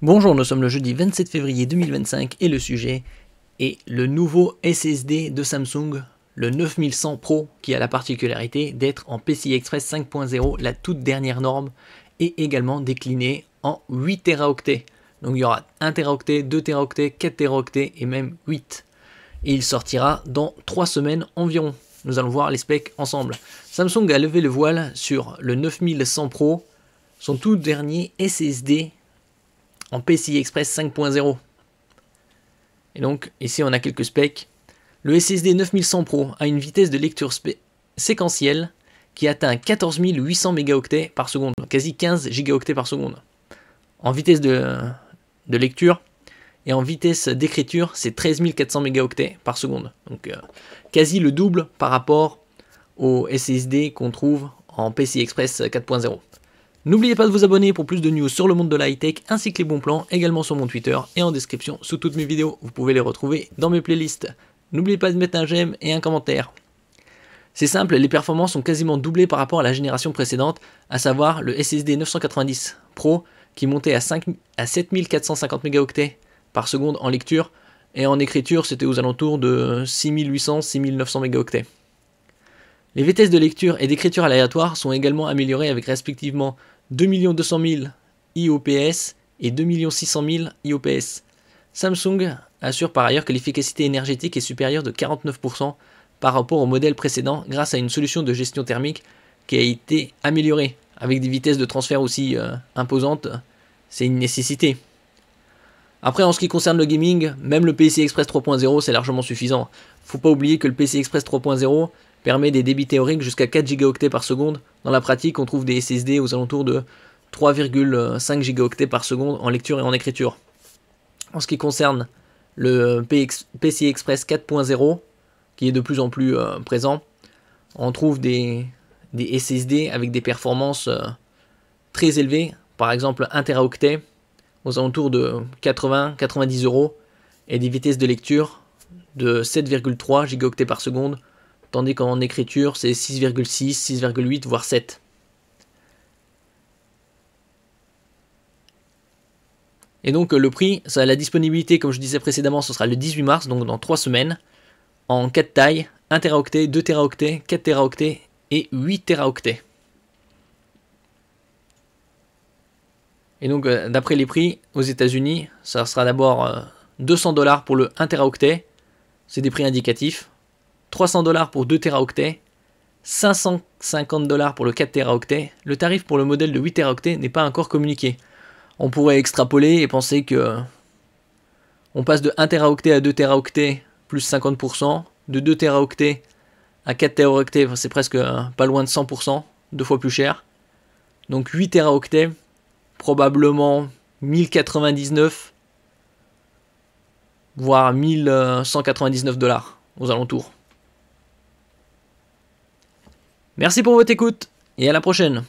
Bonjour, nous sommes le jeudi 27 février 2025 et le sujet est le nouveau SSD de Samsung, le 9100 Pro, qui a la particularité d'être en PCI Express 5.0, la toute dernière norme, et également décliné en 8 Teraoctets. Donc il y aura 1 Teraoctet, 2 Teraoctets, 4 Teraoctets et même 8. Et il sortira dans 3 semaines environ. Nous allons voir les specs ensemble. Samsung a levé le voile sur le 9100 Pro, son tout dernier SSD en PCI Express 5.0. Et donc ici on a quelques specs. Le SSD 9100 Pro a une vitesse de lecture séquentielle qui atteint 14 800 mégaoctets par seconde, quasi 15 gigaoctets par seconde. En vitesse de lecture et en vitesse d'écriture, c'est 13 400 mégaoctets par seconde. Donc quasi le double par rapport au SSD qu'on trouve en PCI Express 4.0. N'oubliez pas de vous abonner pour plus de news sur le monde de la high-tech ainsi que les bons plans, également sur mon Twitter et en description sous toutes mes vidéos. Vous pouvez les retrouver dans mes playlists. N'oubliez pas de mettre un j'aime et un commentaire. C'est simple, les performances sont quasiment doublées par rapport à la génération précédente, à savoir le SSD 990 Pro qui montait à 7450 mégaoctets par seconde en lecture et en écriture c'était aux alentours de 6800-6900 mégaoctets. Les vitesses de lecture et d'écriture aléatoire sont également améliorées avec respectivement 2 200 000 IOPS et 2 600 000 IOPS. Samsung assure par ailleurs que l'efficacité énergétique est supérieure de 49% par rapport au modèle précédent grâce à une solution de gestion thermique qui a été améliorée avec des vitesses de transfert aussi imposantes. C'est une nécessité. Après, en ce qui concerne le gaming, même le PCI Express 3.0 c'est largement suffisant. Faut pas oublier que le PCI Express 3.0 permet des débits théoriques jusqu'à 4 gigaoctets par seconde. Dans la pratique, on trouve des SSD aux alentours de 3,5 gigaoctets par seconde en lecture et en écriture. En ce qui concerne le PCI Express 4.0, qui est de plus en plus présent, on trouve des SSD avec des performances très élevées, par exemple 1 Teraoctet aux alentours de 80-90 € et des vitesses de lecture de 7,3 gigaoctets par seconde, tandis qu'en écriture c'est 6,6, 6,8 voire 7. Et donc le prix, ça a la disponibilité comme je disais précédemment, ce sera le 18 mars, donc dans 3 semaines, en 4 tailles, 1 Teraoctet, 2 Teraoctets, 4 Teraoctets et 8 Teraoctets. Et donc d'après les prix aux États-Unis, ça sera d'abord 200 $ pour le 1 Teraoctet, c'est des prix indicatifs, 300 $ pour 2 Teraoctets, 550 $ pour le 4 Teraoctets. Le tarif pour le modèle de 8 Teraoctets n'est pas encore communiqué. On pourrait extrapoler et penser que on passe de 1 Teraoctet à 2 Teraoctets plus 50%, de 2 Teraoctets à 4 Teraoctets, c'est presque pas loin de 100%, 2 fois plus cher. Donc 8 Teraoctets, probablement 1099, voire 1199 $ aux alentours. Merci pour votre écoute et à la prochaine.